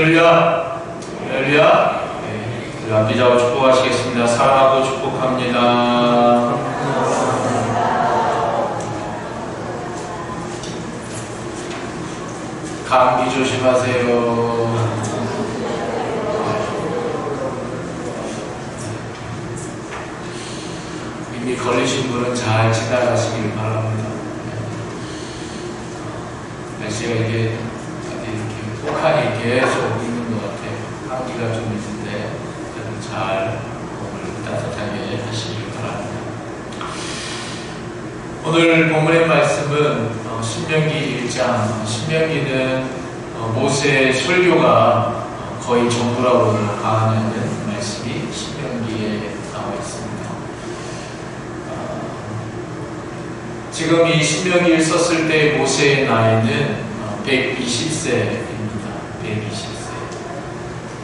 할렐루야, 할렐루야. 우리 앞뒤자고 축복하시겠습니다. 사랑하고 축복합니다. 감기 조심하세요. 이미 걸리신 분은 잘 지나가시길 바랍니다. 날씨가 이게 혹한이 계속 있는 것 같아요. 감기가 좀 있는데 그래도 잘 몸을 따뜻하게 하시길 바랍니다. 오늘 본문의 말씀은 신명기 1장. 신명기는 모세의 설교가 거의 전부라고 강하는 말씀이 신명기에 나와 있습니다. 지금 이 신명기를 썼을 때 모세의 나이는 120세입니다. 120세.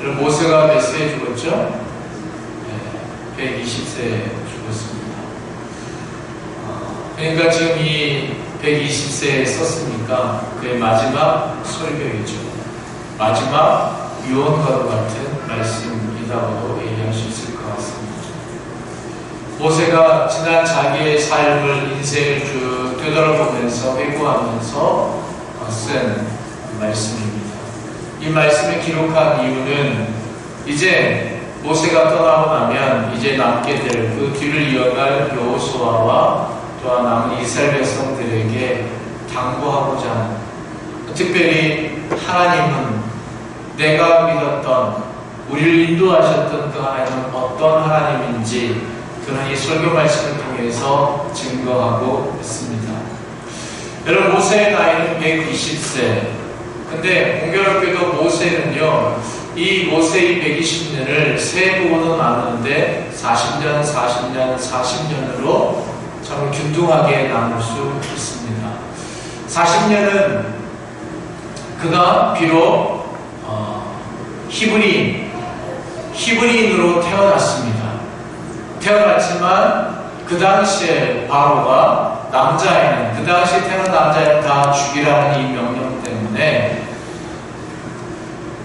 그럼 모세가 몇 세에 죽었죠? 120세에 죽었습니다. 그러니까 지금 이 120세에 썼으니까 그의 마지막 설교이죠. 마지막 유언과도 같은 말씀이라고도 얘기할 수 있을 것 같습니다. 모세가 지난 자기의 삶을, 인생을 쭉 되돌아보면서 회고하면서 쓴 말씀입니다. 이 말씀을 기록한 이유는 이제 모세가 떠나고 나면 이제 남게 될 그 뒤를 이어갈 여호수아와 또한 남은 이스라엘 백성들에게 당부하고자 하는, 특별히 하나님은 내가 믿었던, 우리를 인도하셨던 그 하나님은 어떤 하나님인지 그는 이 설교 말씀을 통해서 증거하고 있습니다. 여러분, 모세의 나이는 120세. 근데 공교롭게도 모세는요, 이 모세의 120년을 세 부분으로 나누는데 40년, 40년, 40년으로 참 균등하게 나눌 수 있습니다. 40년은 그가 비록 히브리인으로 태어났습니다. 태어났지만 그 당시에 바로가 남자애는, 그 당시에 태어난 남자애는 다 죽이라는 이 명령 때문에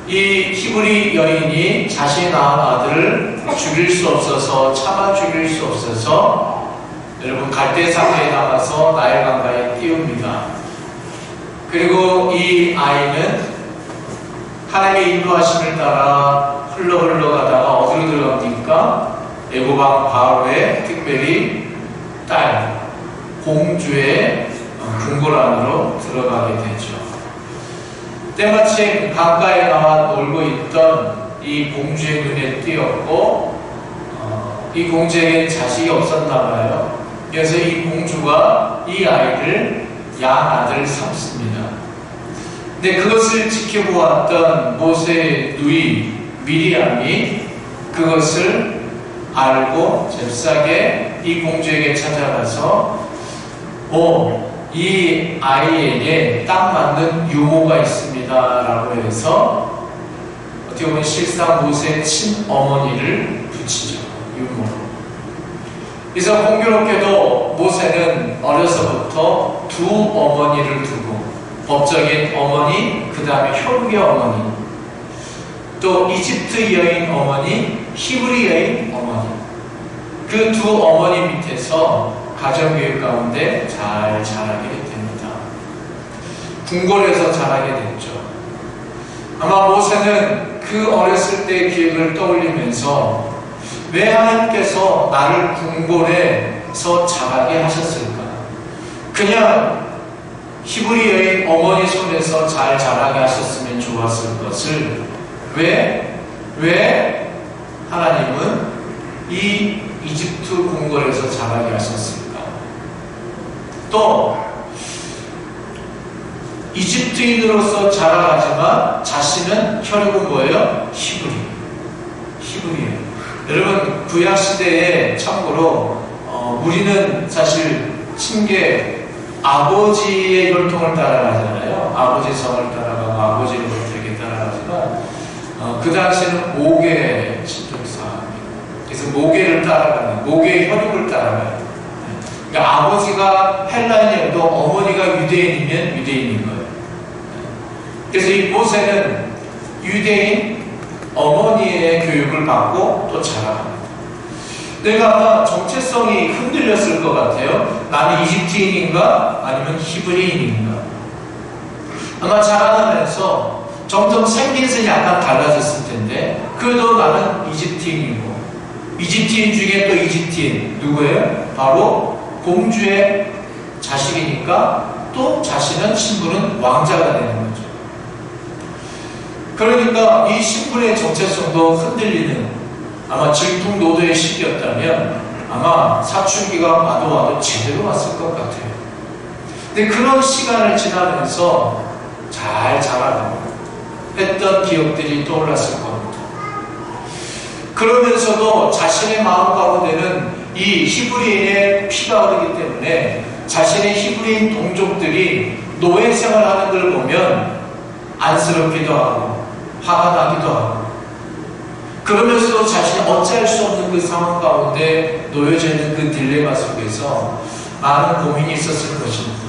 이 히브리 여인이 자신이 낳은 아들을 죽일 수 없어서, 참아 죽일 수 없어서 여러분 갈대상에 나가서 나일 강가에 띄웁니다. 그리고 이 아이는 하나님의 인도하심을 따라 흘러가다가 어디로 들어갑니까? 애고방 바로의 특별히 딸, 공주의 궁궐 안으로 들어가게 되죠. 때마침 강가에 나와 놀고 있던 이 공주의 눈에 띄었고, 이 공주에게 자식이 없었나 봐요. 그래서 이 공주가 이 아이를 양아들 삼습니다. 근데 그것을 지켜보았던 모세의 누이 미리암이 그것을 알고 잽싸게 이 공주에게 찾아가서 이 아이에게 딱 맞는 유모가 있습니다 라고 해서 어떻게 보면 실상 모세의 친어머니를 붙이죠. 유모로. 그래서 공교롭게도 모세는 어려서부터 두 어머니를 두고, 법적인 어머니, 그 다음에 혈육의 어머니, 또 이집트 여인 어머니, 히브리 여인 어머니, 그 두 어머니 밑에서 가정교육 가운데 잘 자라게 됩니다. 궁궐에서 자라게 됐죠. 아마 모세는 그 어렸을 때의 기억을 떠올리면서 왜 하나님께서 나를 궁궐에서 자라게 하셨을까? 그냥 히브리 여인 어머니 손에서 잘 자라게 하셨으면 좋았을 것을 왜 하나님은 이 이집트 궁궐에서 자라게 하셨을까? 또 이집트인으로서 자라가지만 자신은 혈육은 뭐예요? 히브리예요. 여러분, 구약시대에 참고로 우리는 사실 친계 아버지의 혈통을 따라가잖아요. 아버지 성을 따라가고 아버지를 이렇게 따라가지만 그 당시에는 모계 친족사입니다. 그래서 모계를 따라가는, 모계의 혈육을 따라가는. 그러니까 아버지가 헬라인이어도 어머니가 유대인이면 유대인인 거예요. 그래서 이 모세는 유대인 어머니의 교육을 받고 또 자라갑니다. 내가 아마 정체성이 흔들렸을 것 같아요. 나는 이집트인인가 아니면 히브리인인가. 아마 자라나면서 점점 생긴색이 약간 달라졌을 텐데 그래도 나는 이집트인이고, 이집트인 중에 또 이집트인 누구예요? 바로 공주의 자식이니까 또 자신은 신분은 왕자가 되는 거죠. 그러니까 이 신분의 정체성도 흔들리는 아마 질풍노도의 시기였다면 아마 사춘기가 와도 제대로 왔을 것 같아요. 근데 그런 시간을 지나면서 잘 자라고 했던 기억들이 떠올랐을 겁니다. 그러면서도 자신의 마음 가운데는 이 히브리인의 피가 흐르기 때문에 자신의 히브리인 동족들이 노예 생활하는 걸 보면 안쓰럽기도 하고 화가 나기도 하고, 그러면서도 자신이 어찌할 수 없는 그 상황 가운데 놓여져 있는 그 딜레마 속에서 많은 고민이 있었을 것입니다.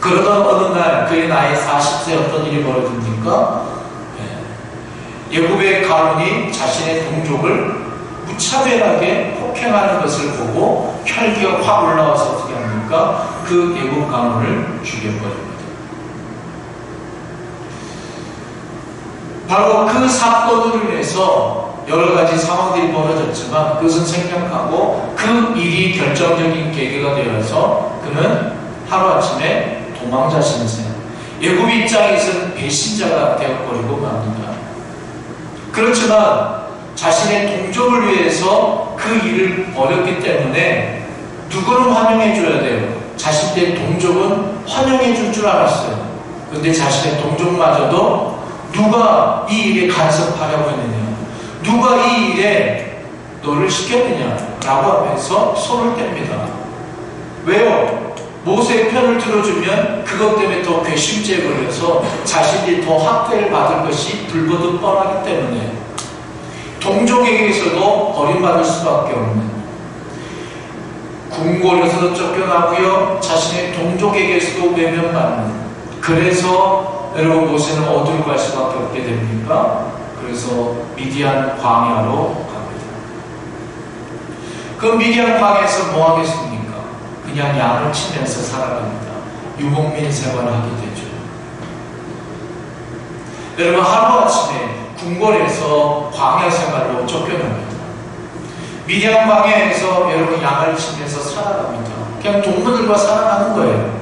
그러던 어느 날 그의 나이 40세 어떤 일이 벌어집니까? 애굽의 가문이 자신의 동족을 무차별하게 폭행하는 것을 보고 혈기가 확 올라와서 어떻게 합니까? 그 애굽 가문을 죽여버립니다. 바로 그 사건으로 인해서 여러 가지 상황들이 벌어졌지만 그것은 생략하고 그 일이 결정적인 계기가 되어서 그는 하루아침에 도망자 신세, 애굽 입장에서는 배신자가 되어버리고 맙니다. 그렇지만 자신의 동족을 위해서 그 일을 벌였기 때문에 누구는 환영해줘야 돼요. 자신의 동족은 환영해줄 줄 알았어요. 그런데 자신의 동족마저도 누가 이 일에 간섭하려고 했느냐, 누가 이 일에 너를 시켰느냐 라고 하면서 손을 뗍니다. 왜요? 모세의 편을 들어주면 그것 때문에 더 괘씸죄에 걸려서 자신들이 더 학대를 받을 것이 불거듯 뻔하기 때문에 동족에게서도 버림받을 수밖에 없는, 궁궐에서도 쫓겨나고요, 자신의 동족에게서도 외면받는. 그래서 여러분 모세는 어디로 갈 수밖에 없게 됩니까? 그래서 미디안 광야로 갑니다. 그 미디안 광야에서 뭐 하겠습니까? 그냥 양을 치면서 살아갑니다. 유목민 생활을 하게 되죠. 여러분 하루아침에 궁궐에서 광야 생활로 쫓겨납니다. 미디안 광야에서 여러분 양을 치면서 살아갑니다. 그냥 동물들과 살아가는 거예요.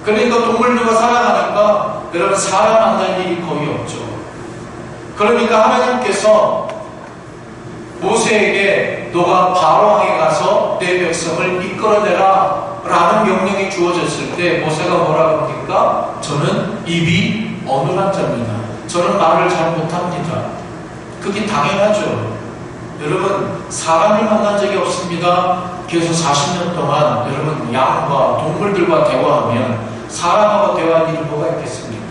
그러니까 동물들과 살아가니까 여러분 사람 만날 일이 거의 없죠. 그러니까 하나님께서 모세에게 너가 바로왕에 가서 내 백성을 이끌어내라 라는 명령이 주어졌을 때 모세가 뭐라 그럽니까? 저는 입이 어눌한 자입니다. 저는 말을 잘 못합니다. 그게 당연하죠. 여러분 사람을 만난 적이 없습니다. 그래서 40년 동안 여러분 양과 동물들과 대화하면 사람하고 대화할 일이 뭐가 있겠습니까?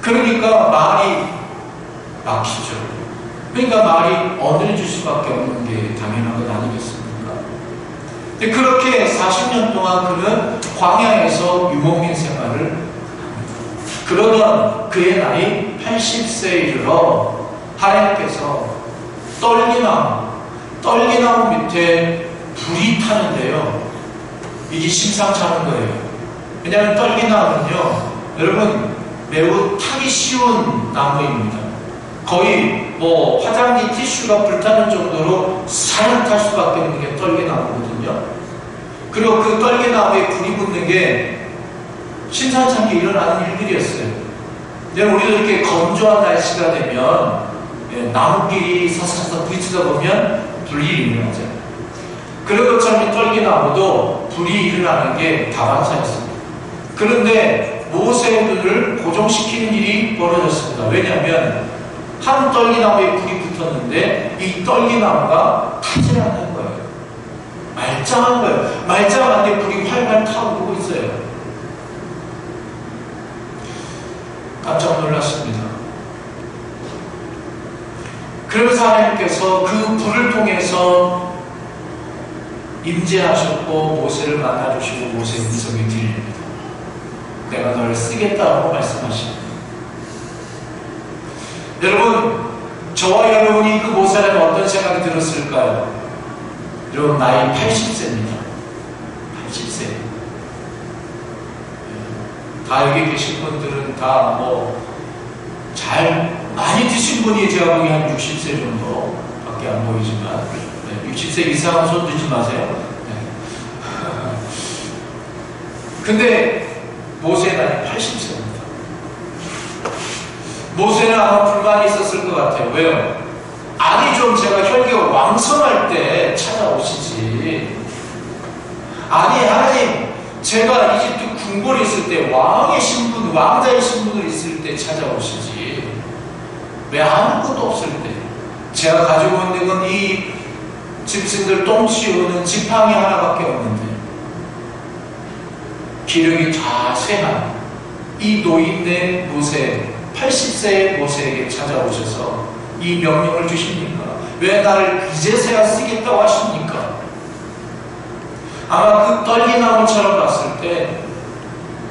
그러니까 말이 막히죠. 그러니까 말이 어눌해질 수밖에 없는 게 당연한 것 아니겠습니까? 근데 그렇게 40년 동안 그는 광야에서 유목민 생활을 합니다. 그러던 그의 나이 80세에 이르러 하나님께서 떨기나무 밑에 불이 타는데요. 이게 심상치 않은 거예요. 왜냐하면 떨기나무는요, 여러분 매우 타기 쉬운 나무입니다. 거의 뭐 화장지 티슈가 불타는 정도로 살짝 탈 수밖에 없는 게 떨기나무거든요. 그리고 그 떨기나무에 불이 붙는 게 심상치 않게 일어나는 일들이었어요. 근데 우리도 이렇게 건조한 날씨가 되면 나무끼리 사사사 부딪히다 보면 불이 일어나잖아요. 그런 것처럼 이 떨기나무도 불이 일어나는 게 다반사였습니다. 그런데 모세의 눈을 고정시키는 일이 벌어졌습니다. 왜냐하면 한 떨기나무에 불이 붙었는데 이 떨기나무가 타지 않는 거예요. 말짱한 거예요. 말짱한데 불이 활활 타오르고 있어요. 깜짝 놀랐습니다. 그래서 하나님께서 그 불을 통해서 임재하셨고 모세를 만나주시고 모세의 음성이 들립니다. 내가 너를 쓰겠다고 말씀하십니다. 여러분, 저와 여러분이 그 모세라면 어떤 생각이 들었을까요? 여러분, 나이 80세입니다. 80세. 다 여기 계신 분들은 다 많이 드신 분이 제가 보기엔 한 60세 정도밖에 안 보이지만, 60세 이상은 손 들지 마세요. 근데 모세의 나이 80세입니다. 모세는 아마 불만이 있었을 것 같아요. 왜요? 아니 좀 제가 혈기가 왕성할 때 찾아오시지. 아니 하나님, 제가 이집트 궁궐에 있을 때 왕의 신분, 왕자의 신분을 있을 때 찾아오시지. 왜 아무것도 없을 때? 제가 가지고 있는 건 이 짐승들 똥 치우는 지팡이 하나밖에 없는데, 기력이 다 쇠한 이 노인네 모세, 80세의 모세에게 찾아오셔서 이 명령을 주십니까? 왜 나를 이제서야 쓰겠다고 하십니까? 아마 그 떨기나무처럼 봤을 때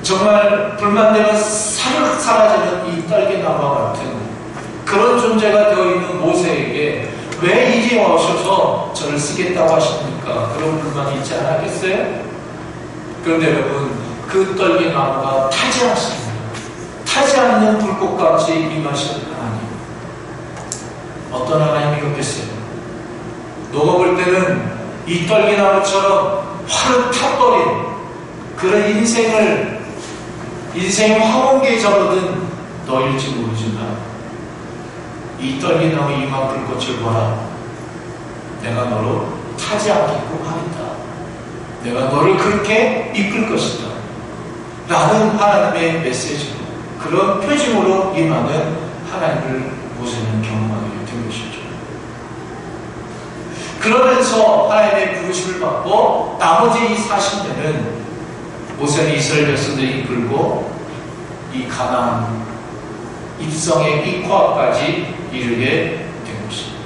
정말 불만되면 사르륵 사라지는 이 떨기나무와 같은 그런 존재가 되어 있는 모세에게 왜 이제 오셔서 저를 쓰겠다고 하십니까? 그런 불만이 있지 않았겠어요? 그런데 여러분, 그 떨기나무가 타지 않습니다. 타지 않는 불꽃같이 임하신 하나님. 어떤 하나님이겠어요? 녹아볼 때는 이 떨기나무처럼 화를 타버린 그런 인생의 황혼기에 접어든 너일지 모르지만, 이 떨기나무 이만 불꽃을 보라. 내가 너로 타지 않게끔 하겠다. 내가 너를 그렇게 이끌 것이다. 라는 하나님의 메시지로, 그런 표징으로 임하는 하나님을 모세는 경험하게 된 것이죠. 그러면서 하나님의 부르심을 받고 나머지 이 40년은 모세는 이스라엘 백성들을 이끌고 이 가나안 입성의 이 코앞까지 이르게 된 것입니다.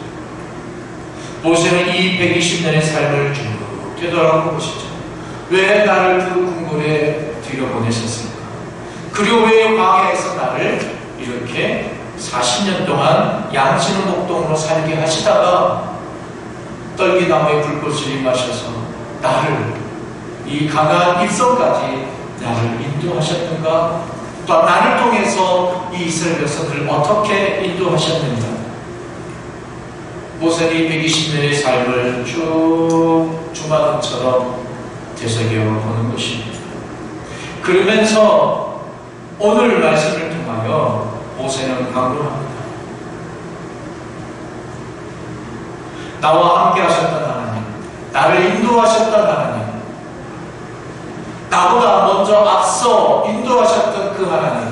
모세는 이 120년의 삶을 쭉 되돌아본 것이죠. 왜 나를 그 궁궐에 들여보내셨을까? 그리고 왜 광야에서 나를 이렇게 40년 동안 양치는 목동으로 살게 하시다가 떨기나무의 불꽃을 임하셔서 나를 이 강한 입성까지 나를 인도하셨는가? 또 나를 통해서 이 이스라엘 백성들을 어떻게 인도하셨는가? 모세는 120년의 삶을 쭉 주마등처럼 되새겨보는 것입니다. 그러면서 오늘 말씀을 통하여 모세는 강론합니다. 나와 함께 하셨던 하나님, 나를 인도하셨던 하나님, 나보다 먼저 앞서 인도하셨던 그 하나님,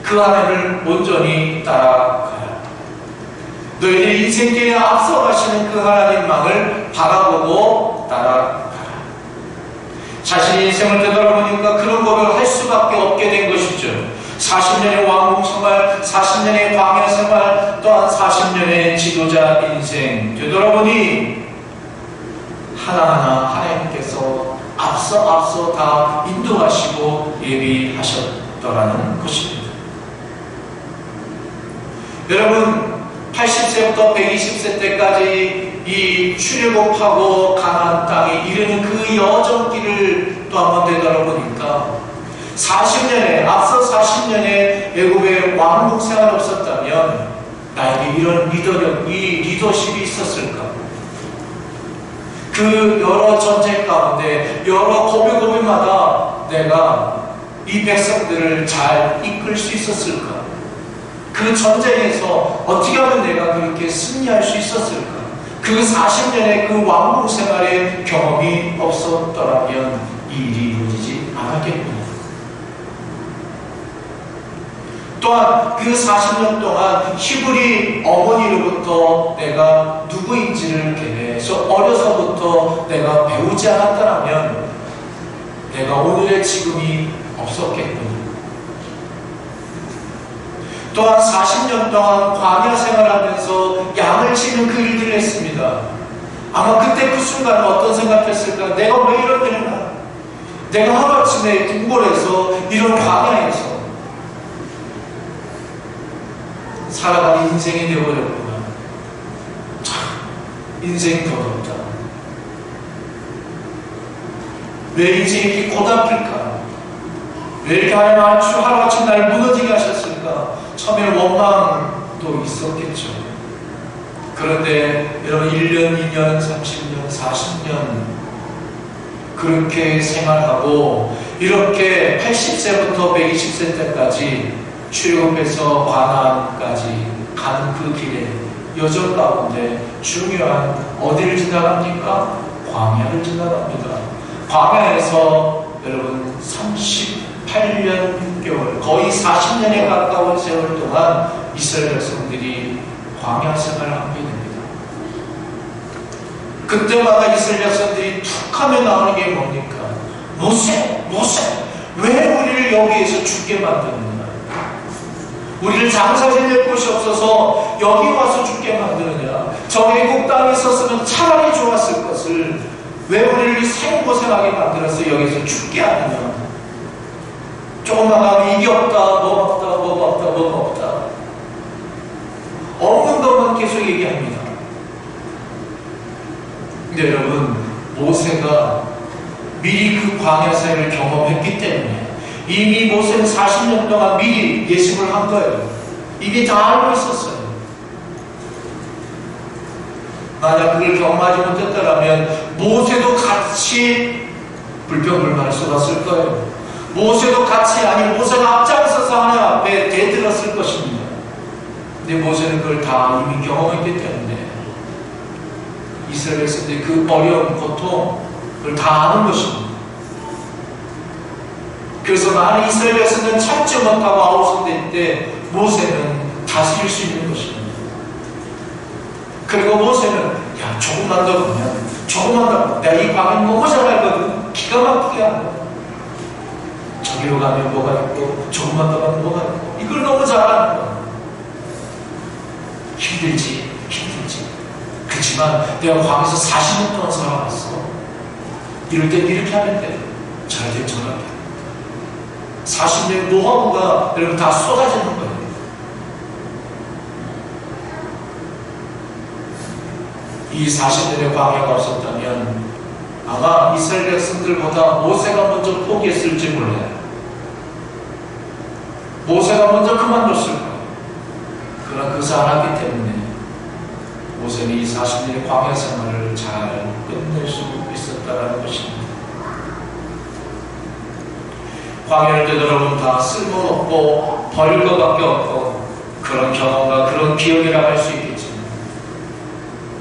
그 하나님을 온전히 따라가라. 너희들 인생길에 앞서 가시는 그 하나님만을 바라보고 따라가라. 자신의 인생을 되돌아보니까 그런 고백을 할 수밖에 없게 된 것이죠. 40년의 왕궁 생활, 40년의 광야 생활, 또한 40년의 지도자 인생 되돌아보니 하나하나 하나님께서 앞서 다 인도하시고 예비하셨더라는 것입니다. 여러분, 80세부터 120세 때까지 이 출애굽하고 가나안 땅에 이르는 그 여정길을 또 한번 되돌아보니까 40년에, 앞서 40년에 애굽의 왕국 생활이 없었다면 나에게 이런 리더력, 이 리더십이 있었을까? 그 여러 전쟁 가운데 여러 고비고비마다 내가 이 백성들을 잘 이끌 수 있었을까? 그 전쟁에서 어떻게 하면 내가 그렇게 승리할 수 있었을까? 그 40년의 그 왕국 생활의 경험이 없었더라면 이 일이 이루어지지 않았겠구나. 또한 그 40년 동안 히브리 어머니로부터 내가 누구인지를 계속 어려서부터 내가 배우지 않았더라면 내가 오늘의 지금이 없었겠구나. 또한 40년 동안 광야 생활하면서 양을 치는 그 일들을 했습니다. 아마 그때 그 순간에 어떤 생각했을까? 내가 왜 이런 일을 하나? 내가 하루아침에 궁궐에서 이런 광야에서 살아갈 인생이 되어버렸구나. 참 인생이 더럽다. 왜 인생이 이렇게 고달플까? 왜 이렇게 하루아침 날 무너지게 하셨을까? 처음에는 원망도 있었겠죠. 그런데 여러분 1년, 2년, 30년, 40년 그렇게 생활하고 이렇게 80세부터 120세 때까지 출애굽해서 가나안까지 가는 그 길에 여정 가운데 중요한 어디를 지나갑니까? 광야를 지나갑니다. 광야에서 여러분 38년 6개월 거의 40년에 가까운 세월 동안 이스라엘 백성들이 광야 생활을 하게 됩니다. 그때마다 이스라엘 백성들이 툭하면 나오는 게 뭡니까? 모세, 모세, 왜 우리를 여기에서 죽게 만드느냐? 우리를 장사 지낼 곳이 없어서 여기 와서 죽게 만드느냐? 저 애국 땅에 있었으면 차라리 좋았을 것을 왜 우리를 생고생하게 만들어서 여기서 죽게 하느냐? 조금만 가면 이게 없다, 뭐가 없다, 뭐가 없다, 뭐가 없다. 없는 것만 계속 얘기합니다. 근데 여러분, 모세가 미리 그 광야 생활을 경험했기 때문에 이미 모세는 40년 동안 미리 예습을 한 거예요. 이게 다 알고 있었어요. 만약 그걸 경험하지 못했다면 모세도 같이 불평불만을 쏟았을 거예요. 모세도 같이, 아니 모세가 앞장서서 하나님 앞에 대들었을 것입니다. 근데 모세는 그걸 다 이미 경험했기 때문에 이스라엘 백성들이 그 어려운 고통 그걸 다 아는 것입니다. 그래서 많은 이스라엘 백성들은 참지 못하고 아우성될 때 모세는 다스릴 수 있는 것입니다. 그리고 모세는 야 조금만 더 보면 조금만 더 내가 이 광야 너무 잘 알거든. 기가 막히게 하고 저기로 가면 뭐가 있고 조금만 더 가면 뭐가 있고 이걸 너무 잘 아는 거야. 힘들지 그렇지만 내가 광야에서 40년 동안 살아왔어. 이럴 땐 이렇게 하면 돼. 저럴 땐 저렇게. 40년의 노하우가 여러분 다 쏟아지는 거예요. 이 40년의 광야가 없었다면 아마 이스라엘 백성들보다 모세가 먼저 포기했을지 몰라요. 모세가 먼저 그만뒀을 거예요. 그러나 그것을 알았기 때문에 모세는 이 40년의 광야 생활을 잘 끝낼 수 있었다는 것입니다. 광야를 되돌아보면 다 쓸모없고 버릴 것밖에 없고 그런 경험과 그런 기억이라고 할 수 있겠지만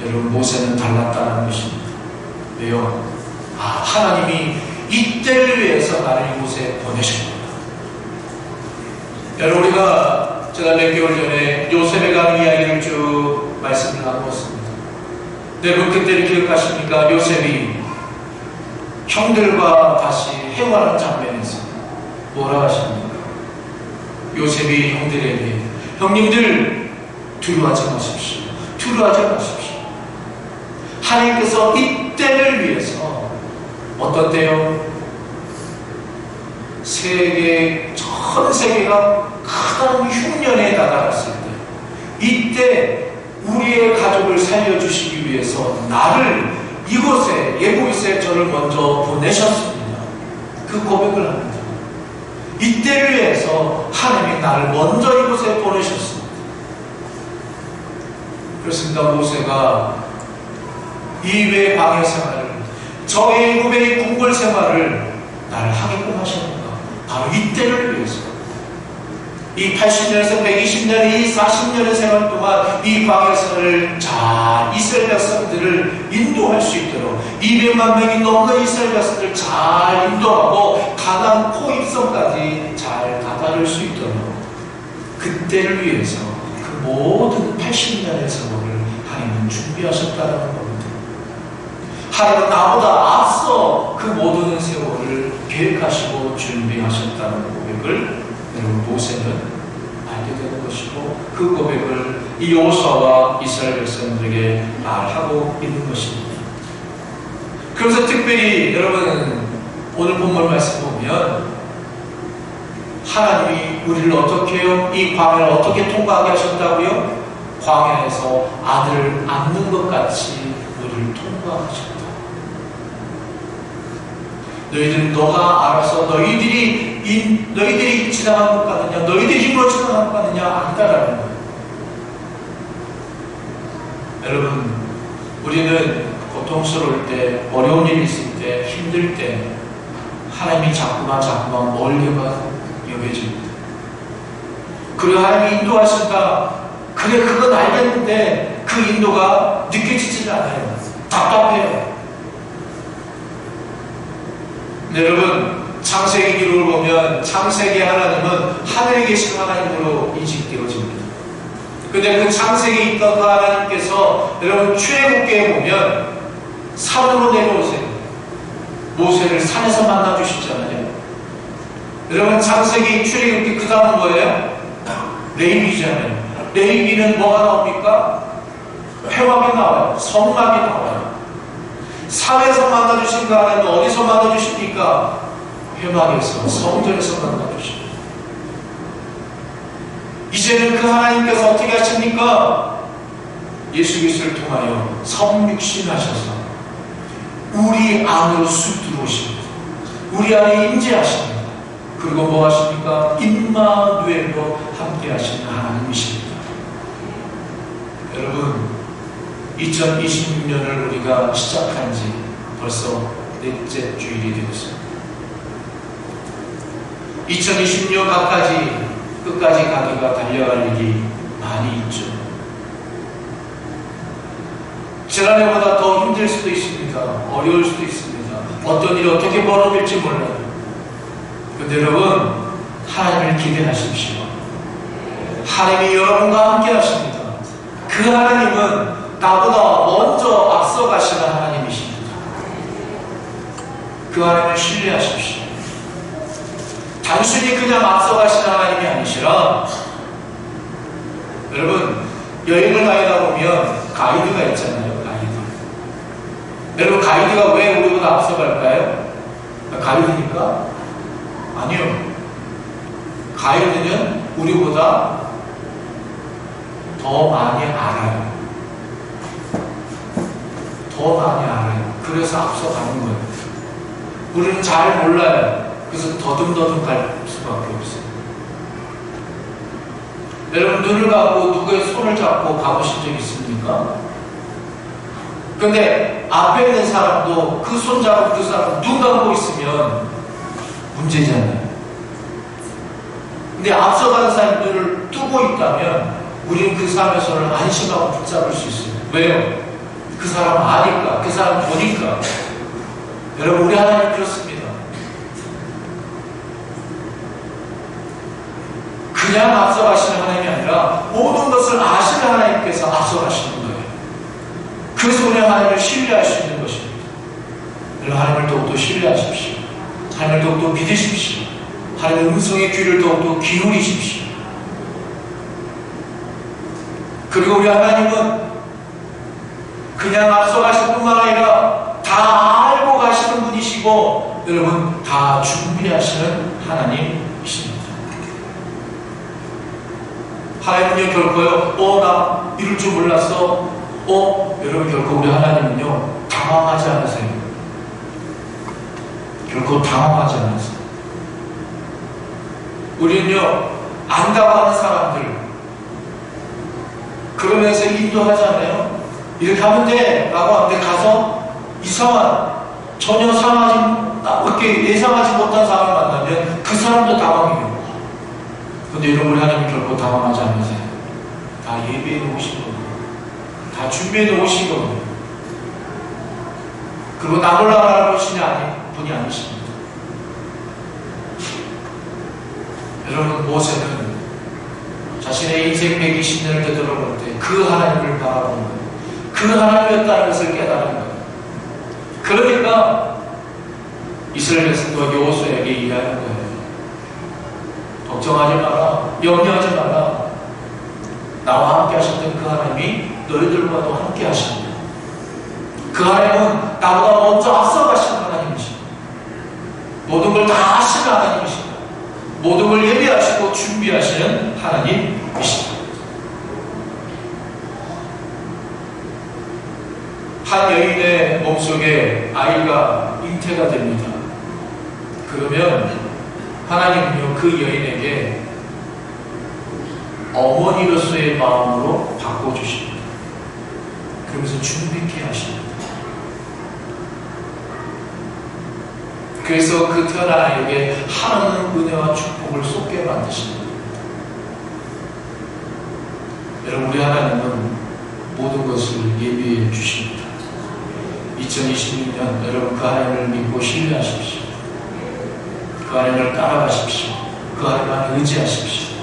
여러분 모세는 달랐다는 것입니다. 왜요? 하나님이 이때를 위해서 나를 이곳에 보내셨구나. 여러분 우리가 제가 몇 개월 전에 요셉에 관한 이야기를 쭉 말씀을 나누었습니다. 여러분 그때를 기억하십니까? 요셉이 형들과 다시 회화하는 장면에서 뭐라 하십니까? 요셉이 형들에게 형님들 두려워하지 마십시오. 두려워하지 마십시오. 하나님께서 이때를 위해서 어떤 때요? 전 세계가 큰 흉년에 다다랐을 때 이때 우리의 가족을 살려주시기 위해서 나를 이곳에 예고이스에 저를 먼저 보내셨습니다. 그 고백을 합니다. 이때를 위해서 하나님이 나를 먼저 이곳에 보내셨습니다. 그렇습니다. 모세가 이외의 광야 생활을 저 애굽의 궁궐 생활을 나를 하게끔 하셨는가? 바로 이때를 위해서 이 80년에서 120년, 이 40년의 생활 동안 이 광야 생활을 잘 이스라엘 백성들을 인도할 수 있도록 200만 명이 넘는 이스라엘 백성들을 잘 인도하고 가나안 포입성까지 잘 다다를 수 있도록 그때를 위해서 그 모든 80년의 세월을 하나님은 준비하셨다는 겁니다. 하나님은 나보다 앞서 그 모든 세월을 계획하시고 준비하셨다는 고백을 여러분 모세는 알게 되는 것이고 그 고백을 이 여호수아와 이스라엘 백성들에게 말하고 있는 것입니다. 그래서 특별히 여러분 오늘 본문 말씀 보면 하나님이 우리를 어떻게 해요? 이 광야를 어떻게 통과하게 하셨다고요? 광야에서 아들을 안는 것 같이 우리를 통과하셨다. 너희들은 너가 알아서 너희들이 지나간 것 같느냐, 너희들이 힘으로 지나간 것 같느냐 안다라는 거예요. 여러분, 우리는 고통스러울 때, 어려운 일이 있을 때, 힘들 때 하나님이 자꾸만 멀게만 여겨집니다. 그리고 하나님이 인도하신다. 그래, 그건 알겠는데 그 인도가 느껴지지는 않아요. 답답해요. 네, 여러분, 창세기 기록을 보면 창세기 하나님은 하늘에 계신 하나님으로 인식되어집니다. 근데 그 창세기에 있던 그 하나님께서 여러분 출애굽기에 보면 산으로 내려오세요. 모세를 산에서 만나주시잖아요. 여러분 창세기 출애굽기 그 다음은 뭐예요? 레위기잖아요. 레위기는 뭐가 나옵니까? 회막이 나와요. 성막이 나와요. 산에서 만나주신 그 하나님은 어디서 만나주십니까? 회막에서, 성전에서 만나주십니다. 이제는 그 하나님께서 어떻게 하십니까? 예수 그리스도를 통하여 성육신하셔서 우리 안으로 쑥 들어오십니다. 우리 안에 임재하십니다. 그리고 뭐 하십니까? 임마누엘로 함께 하시는 하나님이십니다. 여러분, 2026년을 우리가 시작한 지 벌써 넷째 주일이 되었습니다. 2026년 끝까지 가기가 달려갈 일이 많이 있죠. 지난해보다 더 힘들 수도 있습니다. 어려울 수도 있습니다. 어떤 일이 어떻게 벌어질지 몰라요. 근데 여러분, 하나님을 기대하십시오. 하나님이 여러분과 함께 하십니다. 그 하나님은 나보다 먼저 앞서가시는 하나님이십니다. 그 하나님을 신뢰하십시오. 단순히 그냥 앞서가시는 하나님이 아니시라, 여러분, 여행을 다니다 보면 가이드가 있잖아요. 가이드. 여러분, 가이드가 왜 우리보다 앞서갈까요? 가이드니까? 아니요. 가이드는 우리보다 더 많이 알아요. 더 많이 알아요. 그래서 앞서가는 거예요. 우리는 잘 몰라요. 그래서 더듬더듬 갈 수밖에 없어요. 여러분, 눈을 감고 누구의 손을 잡고 가보신 적 있습니까? 근데 앞에 있는 사람도 그 손 잡고 그 사람 눈 감고 있으면 문제잖아요. 근데 앞서가는 사람이 눈을 뜨고 있다면 우리는 그 사람의 손을 안심하고 붙잡을 수 있어요. 왜요? 그 사람 아니까, 그 사람 보니까. 여러분, 우리 하나님 그렇습니다. 그냥 앞서가시는 하나님이 아니라 모든 것을 아시는 하나님께서 앞서가시는 거예요. 그래서 우리 하나님을 신뢰할 수 있는 것입니다. 여러분, 하나님을 더욱더 신뢰하십시오. 하나님을 더욱더 믿으십시오. 하나님의 음성의 귀를 더욱더 기울이십시오. 그리고 우리 하나님은 그냥 앞서가실 뿐만 아니라 다 알고 가시는 분이시고, 여러분, 다 준비하시는 하나님이십니다. 하나님은요, 결코요, 나 이럴 줄 몰랐어. 여러분, 결코 우리 하나님은요, 당황하지 않으세요. 결코 당황하지 않으세요. 우리는요, 안다고 하는 사람들, 그러면서 인도하잖아요. 이렇게 하면 돼 라고 하는데 가서 이상한, 전혀 이렇게 예상하지 못한 사람을 만나면 그 사람도 당황해요. 근데 여러분, 우리 하나님 결코 당황하지 않으세요. 다 예비해 놓으신 겁니다. 다 준비해 놓으신 겁니다. 그리고 나 몰라 말할 분이 아니십니다. 여러분, 모세는 자신의 인생 120년을 되돌아볼 때 그 하나님을 바라보는 거예요. 그 하나님이었다는 것을 깨달은 거예요. 그러니까 이스라엘 백성과 여호수아에게 이해하는 거예요. 걱정하지 마라. 염려하지 마라. 나와 함께 하셨던 그 하나님이 너희들과도 함께 하십니다. 그 하나님은 나보다 먼저 앞서가시는 하나님이십니다. 모든 걸 다 하시는 하나님이십니다. 모든 걸 예비하시고 준비하시는 하나님이십니다. 한 여인의 몸속에 아이가 잉태가 됩니다. 그러면 하나님은요, 그 여인에게 어머니로서의 마음으로 바꿔주십니다. 그러면서 준비케 하십니다. 그래서 그 태어난 아이에게 하나님은 은혜와 축복을 쏟게 만드십니다. 여러분, 우리 하나님은 모든 것을 예비해 주십니다. 2026년 여러분 그 하나님을 믿고 신뢰하십시오. 그 하나님을 따라가십시오. 그 하나님만 의지하십시오.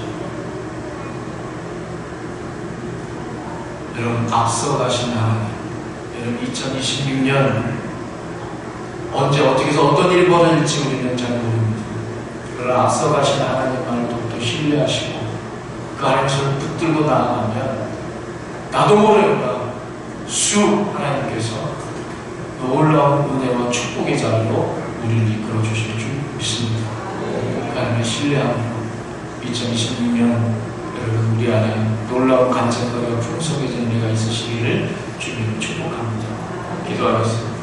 여러분, 앞서가신 하나님, 여러분 2026년 언제 어떻게 해서 어떤 일이 벌어질지 우리는 잘 모릅니다. 그러나 앞서가신 하나님만을 더욱더 신뢰하시고 그 하나님을 붙들고 나아가면 나도 모르니까 수 하나님께서 놀라운 은혜와 축복의 자리로 우리를 이끌어 주실 줄 믿습니다. 그 하나님을 신뢰하며 2026년 여러분 우리 안에 놀라운 간증과 풍속의 진리가 있으시기를 주님 축복합니다. 기도하겠습니다.